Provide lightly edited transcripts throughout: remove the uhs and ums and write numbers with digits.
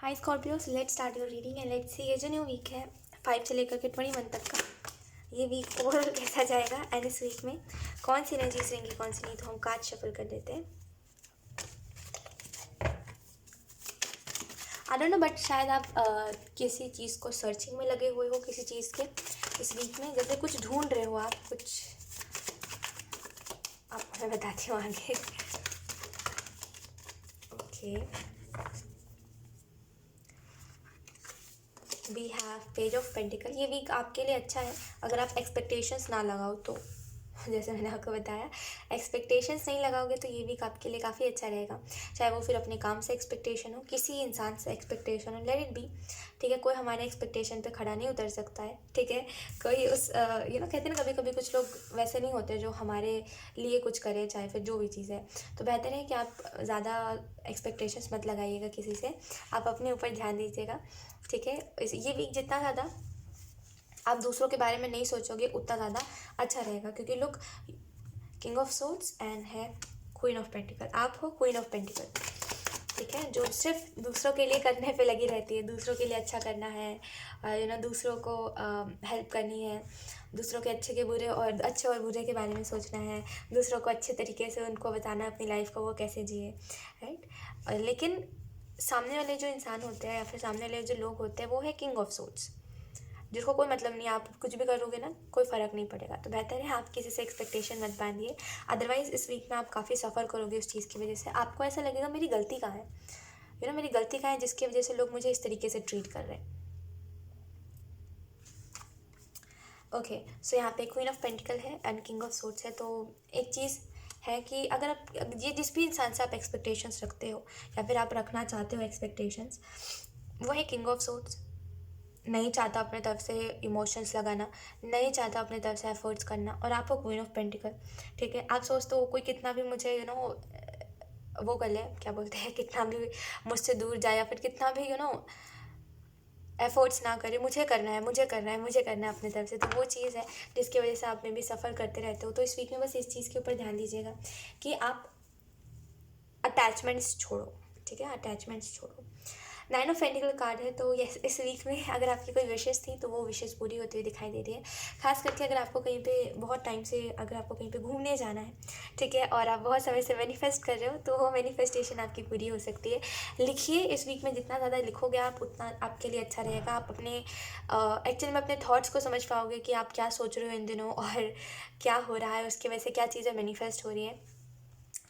Hi Scorpios, let's start your reading and let's see ये जो new week है 5 से लेकर के 21 तक का, ये वीक ओवरऑल कैसा जाएगा एंड इस वीक में कौन सी एनर्जीज रहेंगी कौन सी नहीं। तो हम कार्ड शफल कर देते हैं। आई डोंट नो बट शायद आप किसी चीज़ को सर्चिंग में लगे हुए हो, किसी चीज़ के इस वीक में जैसे कुछ ढूंढ रहे हो आप कुछ। आपको मैं बताती हूँ आगे। Okay, we have page of pentacles. ये वीक आपके लिए अच्छा है अगर आप एक्सपेक्टेशंस ना लगाओ तो। जैसे मैंने आपको बताया, एक्सपेक्टेशंस नहीं लगाओगे तो ये वीक आपके लिए काफ़ी अच्छा रहेगा। चाहे वो फिर अपने काम से एक्सपेक्टेशन हो, किसी इंसान से एक्सपेक्टेशन हो, लेट इट बी। ठीक है, कोई हमारे एक्सपेक्टेशन पे खड़ा नहीं उतर सकता है। ठीक है, कोई उस कहते हैं ना, कभी कभी कुछ लोग वैसे नहीं होते जो हमारे लिए कुछ करें, चाहे फिर जो भी चीज़ है। तो बेहतर है कि आप ज़्यादा एक्सपेक्टेशंस मत लगाइएगा किसी से, आप अपने ऊपर ध्यान दीजिएगा। ठीक है, ये वीक जितना ज़्यादा आप दूसरों के बारे में नहीं सोचोगे उतना ज़्यादा अच्छा रहेगा, क्योंकि लोग किंग ऑफ सोर्ड्स एंड है क्वीन ऑफ पेंटिकल। आप हो क्वीन ऑफ पेंटिकल। ठीक है, जो सिर्फ दूसरों के लिए करने पे लगी रहती है, दूसरों के लिए अच्छा करना है, दूसरों को हेल्प करनी है, दूसरों के अच्छे के बुरे और अच्छे और बुरे के बारे में सोचना है, दूसरों को अच्छे तरीके से उनको बताना अपनी लाइफ को वो कैसे जिए, राइट। लेकिन सामने वाले जो इंसान होते हैं या फिर सामने वाले जो लोग होते हैं वो है किंग ऑफ सोर्ड्स, जिसको कोई मतलब नहीं, आप कुछ भी करोगे ना कोई फ़र्क नहीं पड़ेगा। तो बेहतर है आप किसी से एक्सपेक्टेशन मत बांधिए, अदरवाइज़ इस वीक में आप काफ़ी सफ़र करोगे उस चीज़ की वजह से। आपको ऐसा लगेगा मेरी गलती कहाँ है, मेरी गलती कहाँ है जिसकी वजह से लोग मुझे इस तरीके से ट्रीट कर रहे हैं। ओके, सो यहाँ पे क्वीन ऑफ पेंटिकल है एंड किंग ऑफ सोर्ड्स है। तो एक चीज़ है कि अगर आप ये जिस भी इंसान से आप एक्सपेक्टेशंस रखते हो या फिर आप रखना चाहते हो एक्सपेक्टेशंस, वो है किंग ऑफ सोर्ड्स। नहीं चाहता अपने तरफ से इमोशंस लगाना, नहीं चाहता अपने तरफ से एफर्ट्स करना, और आप हो क्वीन ऑफ पेंटिकल। ठीक है, आप सोचते हो कोई कितना भी मुझे वो कर ले, क्या बोलते हैं, कितना भी मुझसे दूर जाए या फिर कितना भी एफर्ट्स ना करे, मुझे करना है मुझे करना है मुझे करना है अपनी तरफ से। तो वो चीज़ है जिसकी वजह से आप में भी सफ़र करते रहते हो। तो इस वीक में बस इस चीज़ के ऊपर ध्यान दीजिएगा कि आप अटैचमेंट्स छोड़ो। ठीक है, अटैचमेंट्स छोड़ो। 9 ऑफ पेंटिकल कार्ड है, तो यस इस वीक में अगर आपकी कोई विशेष थी तो वो विशेष पूरी होती हुई दिखाई दे रही है। खास करके अगर आपको कहीं पे बहुत टाइम से अगर आपको कहीं पे घूमने जाना है, ठीक है, और आप बहुत समय से मैनिफेस्ट कर रहे हो तो वो मैनिफेस्टेशन आपकी पूरी हो सकती है। लिखिए, इस वीक में जितना ज़्यादा लिखोगे आप उतना आपके लिए अच्छा रहेगा। आप अपने एक्चुअली में अपने थॉट्स को समझ पाओगे कि आप क्या सोच रहे हो इन दिनों और क्या हो रहा है, उसकी वजह से क्या चीज़ें मैनिफेस्ट हो रही हैं।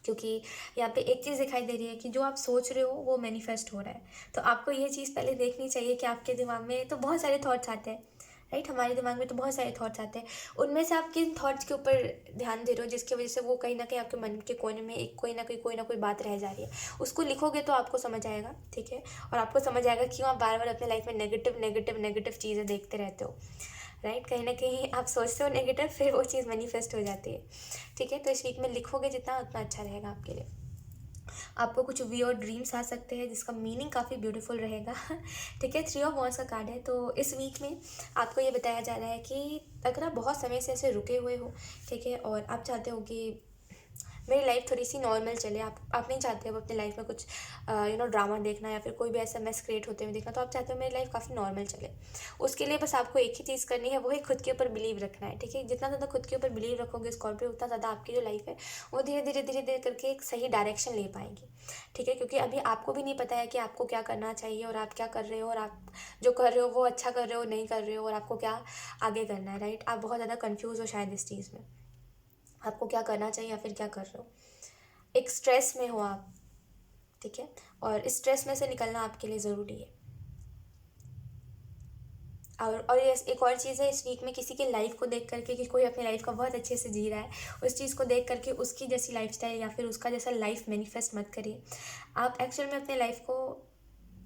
क्योंकि यहाँ पे एक चीज़ दिखाई दे रही है कि जो आप सोच रहे हो वो मैनिफेस्ट हो रहा है। तो आपको ये चीज़ पहले देखनी चाहिए कि आपके दिमाग में तो बहुत सारे थॉट्स आते हैं, राइट। हमारे दिमाग में तो बहुत सारे थॉट्स आते हैं, उनमें से आप किन थॉट्स के ऊपर ध्यान दे रहे हो जिसकी वजह से वो कहीं ना कहीं आपके मन के कोने में एक कोई ना कोई बात रह जा रही है। उसको लिखोगे तो आपको समझ आएगा। ठीक है, और आपको समझ आएगा क्यों आप बार बार अपने लाइफ में नेगेटिव नेगेटिव नेगेटिव चीज़ें देखते रहते हो, राइट। कहीं ना कहीं आप सोचते हो नेगेटिव, फिर वो चीज़ मैनिफेस्ट हो जाती है। ठीक है, तो इस वीक में लिखोगे जितना उतना अच्छा रहेगा आपके लिए। आपको कुछ वियर्ड ड्रीम्स आ सकते हैं जिसका मीनिंग काफ़ी ब्यूटीफुल रहेगा। ठीक है, 3 ऑफ वॉन्ड्स का कार्ड है। तो इस वीक में आपको ये बताया जा रहा है कि अगर आप बहुत समय से ऐसे रुके हुए हो, ठीक है, और आप चाहते हो कि मेरी लाइफ थोड़ी सी नॉर्मल चले, आप नहीं चाहते हो अपनी लाइफ में कुछ ड्रामा देखना या फिर कोई भी ऐसा मैस क्रिएट होते हुए देखना, तो आप चाहते हो मेरी लाइफ काफ़ी नॉर्मल चले। उसके लिए बस आपको एक ही चीज़ करनी है, वो है खुद के ऊपर बिलीव रखना है। ठीक है, जितना ज़्यादा खुद के ऊपर बिलीव रखोगे स्कॉर्पियो, उतना ज़्यादा आपकी जो लाइफ है वो धीरे धीरे धीरे धीरे करके एक सही डायरेक्शन ले पाएगी। ठीक है, क्योंकि अभी आपको भी नहीं पता है कि आपको क्या करना चाहिए और आप क्या कर रहे हो, और आप जो कर रहे हो वो अच्छा कर रहे हो नहीं कर रहे हो, और आपको क्या आगे करना है, राइट। आप बहुत ज़्यादा कन्फ्यूज़ हो शायद इस चीज़ में, आपको क्या करना चाहिए या फिर क्या कर रहे हो, एक स्ट्रेस में हो आप। ठीक है, और इस स्ट्रेस में से निकलना आपके लिए ज़रूरी है। और ये एक और चीज़ है, इस वीक में किसी की लाइफ को देख करके कि कोई अपनी लाइफ को बहुत अच्छे से जी रहा है, उस चीज़ को देख करके उसकी जैसी लाइफस्टाइल या फिर उसका जैसा लाइफ मैनिफेस्ट मत करिए। आप एक्चुअल में अपने लाइफ को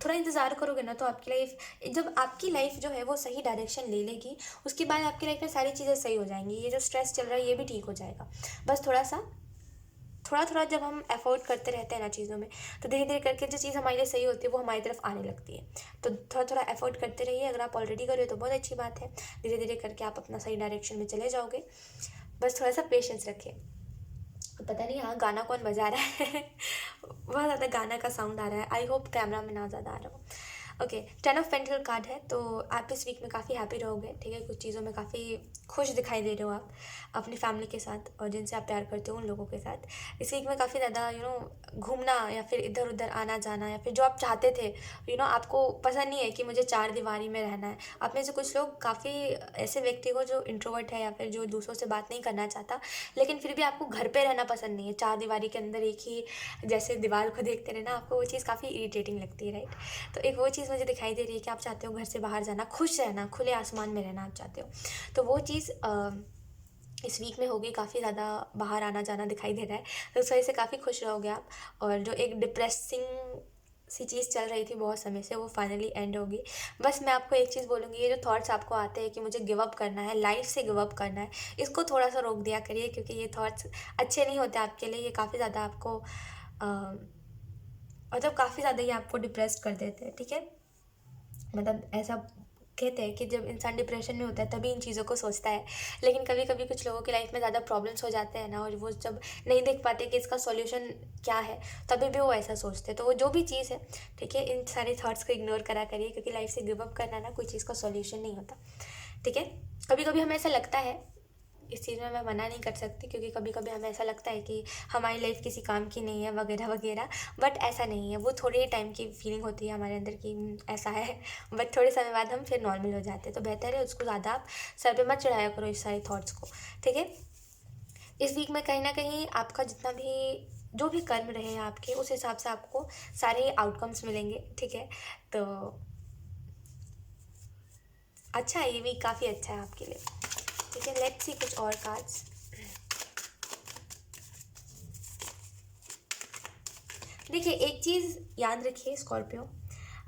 थोड़ा इंतज़ार करोगे ना, तो आपकी लाइफ, जब आपकी लाइफ जो है वो सही डायरेक्शन ले लेगी, उसके बाद आपकी लाइफ में सारी चीज़ें सही हो जाएंगी। ये जो स्ट्रेस चल रहा है ये भी ठीक हो जाएगा। बस थोड़ा थोड़ा जब हम एफर्ट करते रहते हैं ना चीज़ों में, तो धीरे धीरे करके जो चीज़ हमारे लिए सही होती है वो हमारी तरफ आने लगती है। तो थोड़ा थोड़ा एफर्ट करते रहिए। अगर आप ऑलरेडी कर रहे हो तो बहुत अच्छी बात है, धीरे धीरे करके आप अपना सही डायरेक्शन में चले जाओगे। बस थोड़ा सा पेशेंस रखिए। पता नहीं यहाँ गाना कौन बजा रहा है। बहुत ज़्यादा गाना का साउंड आ रहा है, आई होप कैमरा में ना ज़्यादा आ रहा हो। ओके, 10 ऑफ पेंटिकल कार्ड है, तो आप इस वीक में काफ़ी हैप्पी रहोगे, ठीक है। कुछ चीज़ों में काफ़ी खुश दिखाई दे रहे हो आप अपनी फैमिली के साथ और जिनसे आप प्यार करते हो उन लोगों के साथ। इस वीक में काफ़ी ज़्यादा घूमना या फिर इधर उधर आना जाना या फिर जो आप चाहते थे, आपको पसंद नहीं है कि मुझे चार दीवारी में रहना है। आप में से कुछ लोग काफ़ी ऐसे व्यक्ति हो जो इंट्रोवर्ट है या फिर जो दूसरों से बात नहीं करना चाहता, लेकिन फिर भी आपको घर पे रहना पसंद नहीं है। चार दीवारी के अंदर एक ही जैसे दीवार को देखते रहना, आपको वो चीज़ काफ़ी इरिटेटिंग लगती है, राइट। तो एक वो चीज़ मुझे दिखाई दे रही है कि आप चाहते हो घर से बाहर जाना, खुश रहना, खुले आसमान में रहना आप चाहते हो। तो वो चीज़ इस वीक में होगी, काफ़ी ज़्यादा बाहर आना जाना दिखाई दे रहा है, तो उस वजह से काफ़ी खुश रहोगे आप। और जो एक डिप्रेसिंग सी चीज़ चल रही थी बहुत समय से, वो फाइनली एंड होगी। बस मैं आपको एक चीज़ बोलूँगी, ये जो थॉट्स आपको आते हैं कि मुझे गिव अप करना है, लाइफ से गिव अप करना है, इसको थोड़ा सा रोक दिया करिए, क्योंकि ये थॉट्स अच्छे नहीं होते आपके लिए। ये काफ़ी ज़्यादा आपको मतलब काफ़ी ज़्यादा ये आपको डिप्रेस्ड कर देते हैं, ठीक है। मतलब ऐसा कहते हैं कि जब इंसान डिप्रेशन में होता है तभी इन चीज़ों को सोचता है, लेकिन कभी कभी कुछ लोगों की लाइफ में ज़्यादा प्रॉब्लम्स हो जाते हैं ना, और वो जब नहीं देख पाते कि इसका सॉल्यूशन क्या है, तभी भी वो ऐसा सोचते हैं। तो वो जो भी चीज़ है, ठीक है, इन सारे थॉट्स को इग्नोर करा करिए, क्योंकि लाइफ से गिव अप करना ना कोई चीज़ का सॉल्यूशन नहीं होता, ठीक है। कभी कभी हमें ऐसा लगता है, इस चीज़ में मैं मना नहीं कर सकती, क्योंकि कभी कभी हमें ऐसा लगता है कि हमारी लाइफ किसी काम की नहीं है वगैरह वगैरह, बट ऐसा नहीं है। वो थोड़े टाइम की फीलिंग होती है हमारे अंदर कि ऐसा है, बट थोड़े समय बाद हम फिर नॉर्मल हो जाते हैं। तो बेहतर है उसको ज़्यादा आप सर पे मत चढ़ाया करो इस सारे थॉट्स को, ठीक है। इस वीक में कहीं ना कहीं आपका जितना भी जो भी कर्म रहे हैं आपके, उस हिसाब से आपको सारे आउटकम्स मिलेंगे, ठीक है। तो अच्छा है, ये वीक काफ़ी अच्छा है आपके लिए, ठीक है। लेट्स सी कुछ और कार्ड्स। देखिए, एक चीज़ याद रखिए स्कॉर्पियो,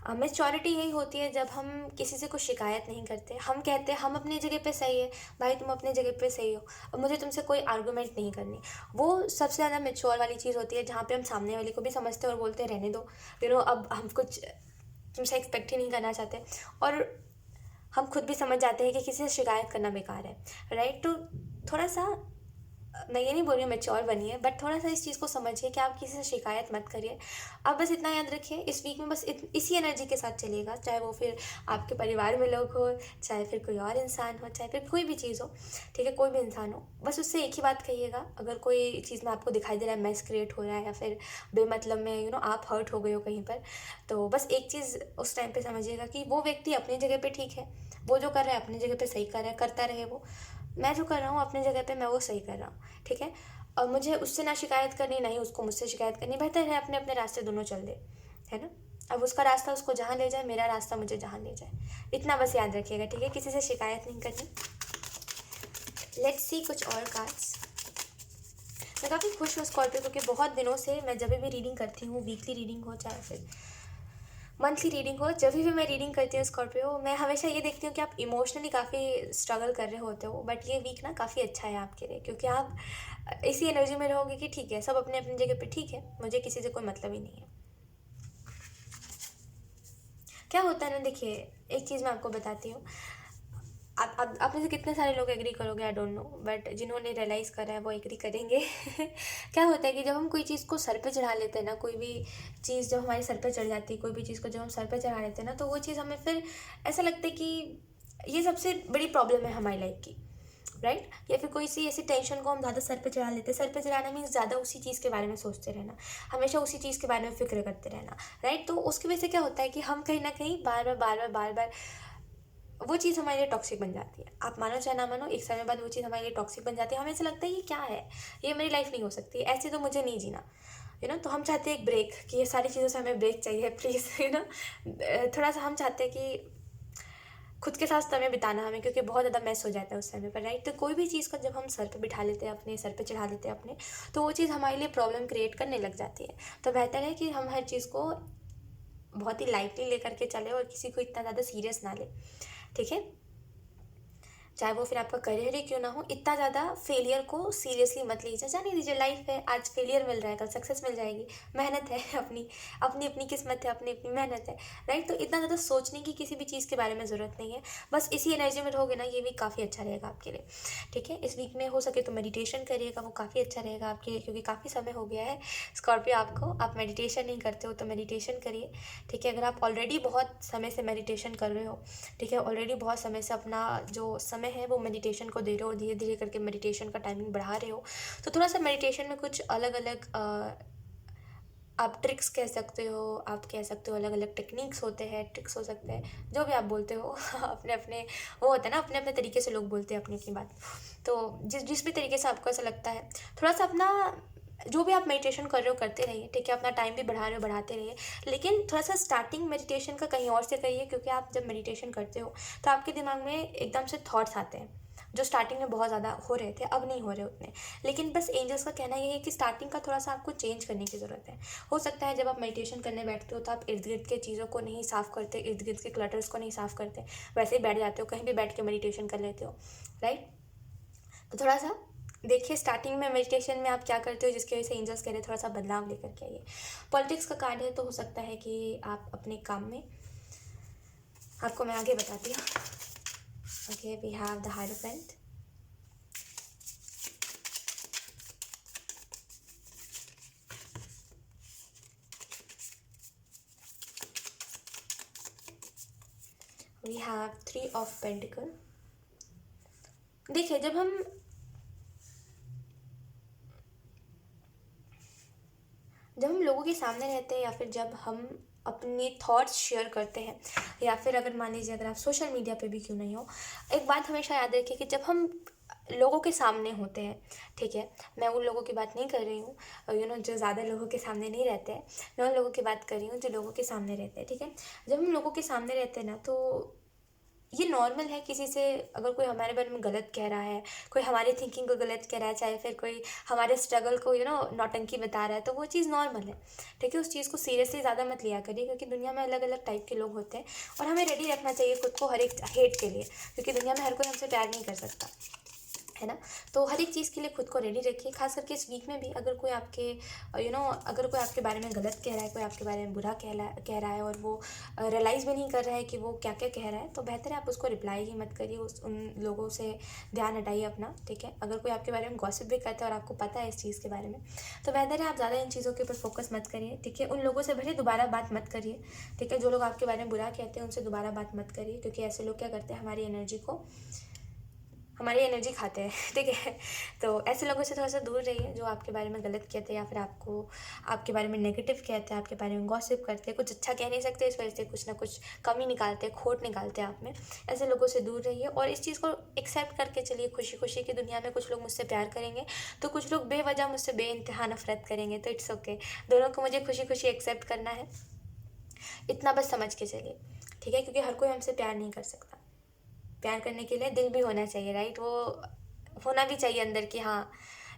मैच्योरिटी यही होती है जब हम किसी से कुछ शिकायत नहीं करते। हम कहते हैं हम अपनी जगह पे सही है, भाई तुम अपनी जगह पे सही हो और मुझे तुमसे कोई आर्गूमेंट नहीं करनी। वो सबसे ज़्यादा मैच्योर वाली चीज़ होती है, जहाँ पे हम सामने वाले को भी समझते हैं और बोलते हैं रहने दो, अब हम कुछ तुमसे एक्सपेक्ट ही नहीं करना चाहते, और हम खुद भी समझ जाते हैं कि किसी से शिकायत करना बेकार है, राइट। तो थोड़ा सा, मैं ये नहीं बोल रही हूँ मैच्योर बनिए, बट थोड़ा सा इस चीज़ को समझिए कि आप किसी से शिकायत मत करिए। आप बस इतना याद रखिए, इस वीक में बस इसी एनर्जी के साथ चलिएगा, चाहे वो फिर आपके परिवार में लोग हो, चाहे फिर कोई और इंसान हो, चाहे फिर कोई भी चीज़ हो, ठीक है, कोई भी इंसान हो, बस उससे एक ही बात कहिएगा। अगर कोई चीज़ में आपको दिखाई दे रहा है मैस क्रिएट हो रहा है या फिर बेमतलब में आप हर्ट हो गए हो कहीं पर, तो बस एक चीज़ उस टाइम पे समझिएगा कि वो व्यक्ति अपनी जगह पे ठीक है, वो जो कर रहा है अपनी जगह पे सही कर रहा है, करता रहे वो। मैं जो कर रहा हूँ अपनी जगह पे, मैं वो सही कर रहा हूँ, ठीक है। और मुझे उससे ना शिकायत करनी, ना ही उसको मुझसे शिकायत करनी। बेहतर है अपने अपने रास्ते दोनों चल दे, है ना। अब उसका रास्ता उसको जहाँ ले जाए, मेरा रास्ता मुझे जहाँ ले जाए, इतना बस याद रखिएगा, ठीक है। किसी से शिकायत नहीं करनी। लेट्स सी कुछ और कार्ड्स। मैं काफ़ी खुश हूँ स्कॉर्पियो, क्योंकि बहुत दिनों से मैं जब भी रीडिंग करती हूँ, वीकली रीडिंग हो चाहे फिर मंथली रीडिंग हो, जब भी मैं रीडिंग करती हूँ स्कॉर्पियो, मैं हमेशा ये देखती हूँ कि आप इमोशनली काफ़ी स्ट्रगल कर रहे होते हो, बट ये वीक ना काफ़ी अच्छा है आपके लिए, क्योंकि आप इसी एनर्जी में रहोगे कि ठीक है, सब अपने अपनी जगह पे ठीक है, मुझे किसी से कोई मतलब ही नहीं है। क्या होता है ना, देखिए एक चीज़ मैं आपको बताती हूँ, आप में से कितने सारे लोग एग्री करोगे आई डोंट नो, बट जिन्होंने रियलाइज़ करा है वो एग्री करेंगे। क्या होता है कि जब हम कोई चीज़ को सर पे चढ़ा लेते हैं ना, कोई भी चीज़ जब हमारे सर पे चढ़ जाती है, कोई भी चीज़ को जब हम सर पे चढ़ा लेते हैं ना, तो वो चीज़ हमें फिर ऐसा लगता है कि ये सबसे बड़ी प्रॉब्लम है हमारी लाइफ की, राइट। या फिर कोई सी ऐसी टेंशन को हम ज़्यादा सर पे चढ़ा लेते हैं। सर पे चढ़ाना मीन्स ज़्यादा उसी चीज़ के बारे में सोचते रहना, हमेशा उसी चीज़ के बारे में फिक्र करते रहना, राइट। तो उसकी वजह से क्या होता है कि हम कहीं ना कहीं बार बार बार बार बार बार वो चीज़ हमारे लिए टॉक्सिक बन जाती है। आप मानो चाहे ना मानो, एक समय बाद वो चीज़ हमारे लिए टॉक्सिक बन जाती है। हमें ऐसा लगता है ये क्या है, ये मेरी लाइफ नहीं हो सकती, ऐसे तो मुझे नहीं जीना, तो हम चाहते हैं एक ब्रेक, कि ये सारी चीज़ों से हमें ब्रेक चाहिए प्लीज़, थोड़ा सा हम चाहते हैं कि खुद के साथ समय बिताना हमें, क्योंकि बहुत ज़्यादा मैस हो जाता है उस समय पर, राइट। तो कोई भी चीज़ को जब हम सर पे बिठा लेते हैं, अपने सर पे चढ़ा लेते हैं अपने, तो वो चीज़ हमारे लिए प्रॉब्लम क्रिएट करने लग जाती है। तो बेहतर है कि हम हर चीज़ को बहुत ही लाइटली लेकर के चले और किसी को इतना ज़्यादा सीरियस ना ले, ठीक है। चाहे वो फिर आपका करियर ही क्यों ना हो, इतना ज़्यादा फेलियर को सीरियसली मत लीजिए। जाने दीजिए, लाइफ है, आज फेलियर मिल रहा है, कल सक्सेस मिल जाएगी। मेहनत है, अपनी अपनी अपनी किस्मत है, अपनी अपनी मेहनत है, राइट। तो इतना ज़्यादा सोचने की किसी भी चीज़ के बारे में ज़रूरत नहीं है। बस इसी एनर्जी में रहोगे ना, ये वीक काफ़ी अच्छा रहेगा आपके लिए, ठीक है। इस वीक में हो सके तो मेडिटेशन करिएगा, वो काफ़ी अच्छा रहेगा आपके लिए, क्योंकि काफ़ी समय हो गया है स्कॉर्पियो आपको, आप मेडिटेशन नहीं करते हो तो मेडिटेशन करिए, ठीक है। अगर आप ऑलरेडी बहुत समय से मेडिटेशन कर रहे हो, ठीक है, ऑलरेडी बहुत समय से अपना जो समय है वो मेडिटेशन को दे रहे हो, धीरे धीरे करके मेडिटेशन का टाइमिंग बढ़ा रहे हो, तो थोड़ा सा मेडिटेशन में कुछ अलग अलग आप ट्रिक्स कह सकते हो, आप कह सकते हो अलग अलग टेक्निक्स होते हैं, ट्रिक्स हो सकते हैं, जो भी आप बोलते हो अपने अपने वो होता है ना, अपने अपने तरीके से लोग बोलते हैं अपनी अपनी बात। तो जिस भी तरीके से आपको ऐसा लगता है, थोड़ा सा अपना जो भी आप मेडिटेशन कर रहे हो करते रहिए, ठीक है। अपना टाइम भी बढ़ा रहे हो बढ़ाते रहिए, लेकिन थोड़ा सा स्टार्टिंग मेडिटेशन का कहीं और से करिए, क्योंकि आप जब मेडिटेशन करते हो तो आपके दिमाग में एकदम से थॉट्स आते हैं जो स्टार्टिंग में बहुत ज़्यादा हो रहे थे, अब नहीं हो रहे उतने। लेकिन बस एंजल्स का कहना ये है कि स्टार्टिंग का थोड़ा सा आपको चेंज करने की ज़रूरत है। हो सकता है जब आप मेडिटेशन करने बैठते हो तो आप इर्द गिर्द के चीज़ों को नहीं साफ़ करते, इर्द गिर्द के क्लटर्स को नहीं साफ़ करते, वैसे ही बैठ जाते हो, कहीं भी बैठ के मेडिटेशन कर लेते हो, राइट। तो थोड़ा सा देखिए स्टार्टिंग में मेडिटेशन में आप क्या करते हो, जिसकी वजह से एंजल्स कह रहे थोड़ा सा बदलाव लेकर के आइए। पॉलिटिक्स का कार्ड है, तो हो सकता है कि आप अपने काम में, आपको मैं आगे बताती हूँ। Okay, we have the hierophant. We have 3 of pentacles. देखिए, जब हम लोगों के सामने रहते हैं, या फिर जब हम अपने थॉट्स शेयर करते हैं, या फिर अगर मान लीजिए अगर आप सोशल मीडिया पे भी क्यों नहीं हो, एक बात हमेशा याद रखिए कि जब हम लोगों के सामने होते हैं, ठीक है, मैं उन लोगों की बात नहीं कर रही हूँ जो ज़्यादा लोगों के सामने नहीं रहते हैं, मैं उन लोगों की बात कर रही हूँ जो लोगों के सामने रहते हैं, ठीक है। जब हम लोगों के सामने रहते हैं ना, तो ये नॉर्मल है किसी से अगर कोई हमारे बारे में गलत कह रहा है, कोई हमारी थिंकिंग को गलत कह रहा है, चाहे फिर कोई हमारे स्ट्रगल को नौटंकी बता रहा है, तो वो चीज़ नॉर्मल है, ठीक है। उस चीज़ को सीरियसली ज़्यादा मत लिया करिए, क्योंकि दुनिया में अलग अलग टाइप के लोग होते हैं, और हमें रेडी रखना चाहिए खुद को हर एक हेट के लिए, क्योंकि दुनिया में हर कोई हमसे प्यार नहीं कर सकता, है ना। तो हर एक चीज़ के लिए खुद को रेडी रखिए, खास करके इस वीक में भी अगर कोई आपके अगर कोई आपके बारे में गलत कह रहा है, कोई आपके बारे में बुरा कह रहा है, और वो रियलाइज़ भी नहीं कर रहा है कि वो क्या क्या कह रहा है, तो बेहतर है आप उसको रिप्लाई ही मत करिए, उन लोगों से ध्यान हटाइए अपना, ठीक है। अगर कोई आपके बारे में गॉसिप भी करता है और आपको पता है इस चीज़ के बारे में, तो बेहतर है आप ज़्यादा इन चीज़ों के ऊपर फोकस मत करिए, ठीक है। उन लोगों से भले दोबारा बात मत करिए, ठीक है। जो लोग आपके बारे में बुरा कहते हैं उनसे दोबारा बात मत करिए, क्योंकि ऐसे लोग क्या करते हैं, हमारी एनर्जी खाते हैं, ठीक है। तो ऐसे लोगों से थोड़ा सा दूर रहिए जो आपके बारे में गलत कहते हैं, या फिर आपके बारे में नेगेटिव कहते हैं, आपके बारे में गॉसिप करते हैं, कुछ अच्छा कह नहीं सकते, इस वजह से कुछ ना कुछ कमी निकालते हैं, खोट निकालते हैं आप में। ऐसे लोगों से दूर रहिए, और इस चीज़ को एक्सेप्ट करके चलिए खुशी खुशी की दुनिया में कुछ लोग मुझसे प्यार करेंगे, तो कुछ लोग बेवजह मुझसे बेइंतहा नफरत करेंगे, तो इट्स ओके। दोनों को मुझे खुशी खुशी एक्सेप्ट करना है, इतना बस समझ के चलिए, ठीक है। क्योंकि हर कोई हमसे प्यार नहीं कर सकता, प्यार करने के लिए दिल भी होना चाहिए, राइट। वो होना भी चाहिए अंदर कि हाँ,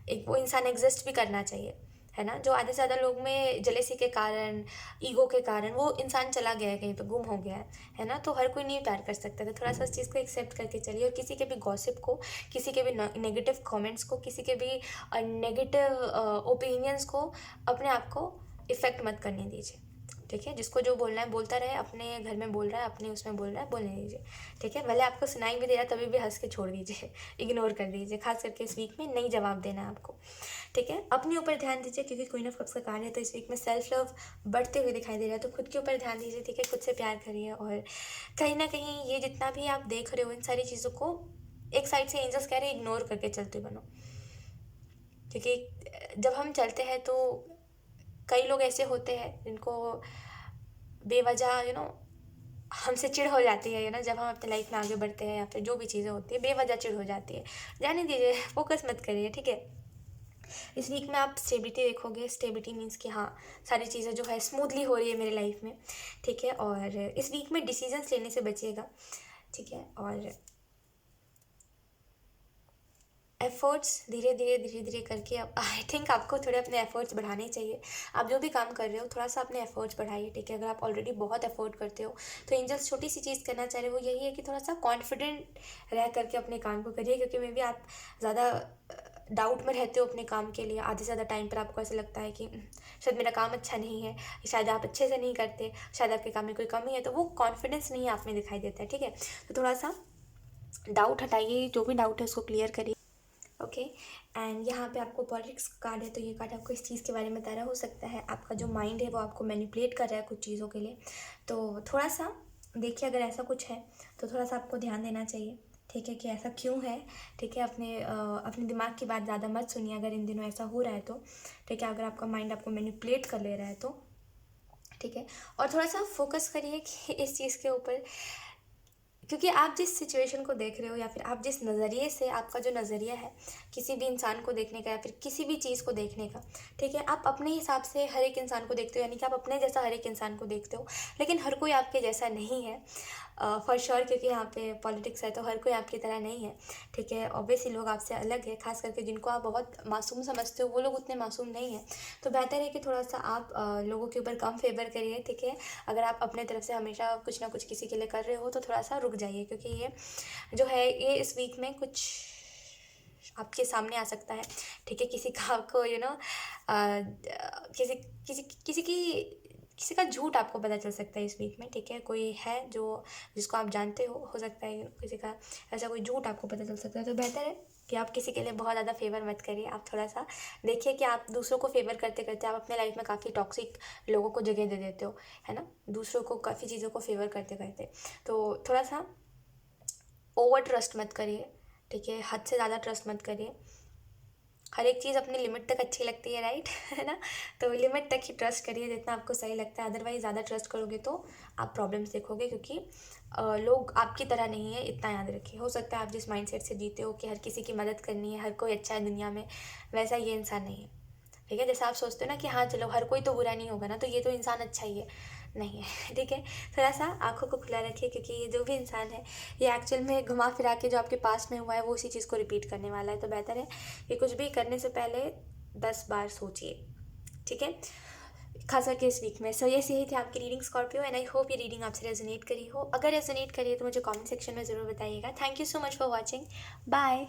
एक वो इंसान एग्जिस्ट भी करना चाहिए, है ना। जो आधे से ज़्यादा लोग में जेलेसी के कारण, ईगो के कारण वो इंसान चला गया है, कहीं पे गुम हो गया है ना। तो हर कोई नहीं प्यार कर सकता, तो थोड़ा सा उस चीज़ को एक्सेप्ट करके चलिए, और किसी के भी गॉसिप को, किसी के भी नेगेटिव कमेंट्स को, किसी के भी नेगेटिव ओपिनियंस को अपने आप को इफ़ेक्ट मत करने दीजिए, ठीक है। जिसको जो बोलना है बोलता रहे, अपने घर में बोल रहा है, अपने उसमें बोल रहा है, बोलने दीजिए, ठीक है। भले आपको सुनाई भी दे रहा है तभी भी हंस के छोड़ दीजिए, इग्नोर कर दीजिए, खास करके इस वीक में नहीं जवाब देना है आपको, ठीक है। अपने ऊपर ध्यान दीजिए, क्योंकि क्वीन ऑफ कप्स का कार्ड है, तो इस वीक में सेल्फ लव बढ़ते हुए दिखाई दे रहा है, तो खुद के ऊपर ध्यान दीजिए, ठीक है। खुद से प्यार करिए, और कहीं ना कहीं ये जितना भी आप देख रहे हो इन सारी चीज़ों को एक साइड से एंजल्स कह रहे हैं इग्नोर करके चलते बनो, क्योंकि जब हम चलते हैं तो कई लोग ऐसे होते हैं जिनको बेवजह हमसे चिढ़ हो जाती है ना, जब हम अपने लाइफ में आगे बढ़ते हैं, या फिर जो भी चीज़ें होती है बेवजह चिढ़ हो जाती है, जाने दीजिए, फोकस मत करिए, ठीक है। इस वीक में आप स्टेबिलिटी देखोगे, स्टेबिलिटी मीन्स कि हाँ, सारी चीज़ें जो है स्मूथली हो रही है मेरे लाइफ में, ठीक है। और इस वीक में डिसीजंस लेने से बचिएगा, ठीक है। और एफ़र्ट्स धीरे धीरे करके अब आई थिंक आपको थोड़े अपने एफ़र्ट्स बढ़ाने चाहिए। आप जो भी काम कर रहे हो थोड़ा सा अपने एफ़र्ट्स बढ़ाइए, ठीक है। अगर आप ऑलरेडी बहुत एफ़र्ट करते हो तो एंजल्स छोटी सी चीज़ करना चाह रहे हो, वो यही है कि थोड़ा सा कॉन्फिडेंट रह करके अपने काम को करिए, क्योंकि मे बी आप ज़्यादा डाउट में रहते हो अपने काम के लिए। आधे से ज़्यादा टाइम पर आपको ऐसा लगता है कि शायद मेरा काम अच्छा नहीं है, शायद आप अच्छे से नहीं करते, शायद आपके काम में कोई कमी है, तो वो कॉन्फिडेंस नहीं आप में दिखाई देता है, ठीक है। तो थोड़ा सा डाउट हटाइए, जो भी डाउट है उसको क्लियर करिए, ओके। एंड यहाँ पे आपको पॉलिटिक्स कार्ड है, तो ये कार्ड आपको इस चीज़ के बारे में बता रहा हो सकता है आपका जो माइंड है वो आपको मैनिपुलेट कर रहा है कुछ चीज़ों के लिए। तो थोड़ा सा देखिए, अगर ऐसा कुछ है तो थोड़ा सा आपको ध्यान देना चाहिए, ठीक है, कि ऐसा क्यों है, ठीक है। अपने दिमाग की बात ज़्यादा मत सुनिए अगर इन दिनों ऐसा हो रहा है तो, ठीक है। अगर आपका माइंड आपको मैनिपुलेट कर ले रहा है तो, ठीक है। और थोड़ा सा फोकस करिए कि इस चीज़ के ऊपर, क्योंकि आप जिस सिचुएशन को देख रहे हो या फिर आप जिस नज़रिए से, आपका जो नज़रिया है किसी भी इंसान को देखने का या फिर किसी भी चीज़ को देखने का, ठीक है, आप अपने हिसाब से हर एक इंसान को देखते हो, यानी कि आप अपने जैसा हर एक इंसान को देखते हो, लेकिन हर कोई आपके जैसा नहीं है, फॉर श्योर। क्योंकि यहाँ पे पॉलिटिक्स है तो हर कोई आपकी तरह नहीं है, ठीक है। ऑब्वियसली लोग आपसे अलग है, खास करके जिनको आप बहुत मासूम समझते हो वो लोग उतने मासूम नहीं हैं। तो बेहतर है कि थोड़ा सा आप लोगों के ऊपर कम फेवर करिए, ठीक है। अगर आप अपने तरफ से हमेशा कुछ ना कुछ किसी के लिए कर रहे हो तो थोड़ा सा रुक जाइए, क्योंकि ये जो है ये इस वीक में कुछ आपके सामने आ सकता है, ठीक है। किसी का आपको किसी किसी किसी की किसी का झूठ आपको पता चल सकता है इस वीक में, ठीक है। कोई है जो जिसको आप जानते हो सकता है किसी का ऐसा कोई झूठ आपको पता चल सकता है। तो बेहतर है कि आप किसी के लिए बहुत ज़्यादा फेवर मत करिए। आप थोड़ा सा देखिए कि आप दूसरों को फेवर करते करते आप अपने लाइफ में काफ़ी टॉक्सिक लोगों को जगह दे देते हो, है ना, दूसरों को काफ़ी चीज़ों को फेवर करते करते। तो थोड़ा सा ओवर ट्रस्ट मत करिए, ठीक है, हद से ज़्यादा ट्रस्ट मत करिए। हर एक चीज़ अपनी लिमिट तक अच्छी लगती है, राइट है ना। तो लिमिट तक ही ट्रस्ट करिए जितना आपको सही लगता है, अदरवाइज़ ज़्यादा ट्रस्ट करोगे तो आप प्रॉब्लम्स देखोगे, क्योंकि लोग आपकी तरह नहीं है, इतना याद रखिए। हो सकता है आप जिस माइंडसेट से जीते हो कि हर किसी की मदद करनी है, हर कोई अच्छा है दुनिया में, वैसा ये इंसान नहीं है, ठीक है। जैसा आप सोचते हो ना कि हाँ चलो हर कोई तो बुरा नहीं होगा ना, तो ये तो इंसान अच्छा ही है, नहीं है, ठीक है। थोड़ा सा आंखों को खुला रखिए, क्योंकि ये जो भी इंसान है ये एक्चुअल में घुमा फिरा के जो आपके पास में हुआ है वो उसी चीज़ को रिपीट करने वाला है। तो बेहतर है कि कुछ भी करने से पहले 10 बार सोचिए, ठीक है, खास करके इस वीक में। सो यही थी आपकी reading Scorpio, and I hope ये रीडिंग आपसे रेजोनेट करी हो। अगर रेजोनेट करी है तो मुझे कमेंट सेक्शन में ज़रूर बताइएगा। Thank you so much for watching, bye.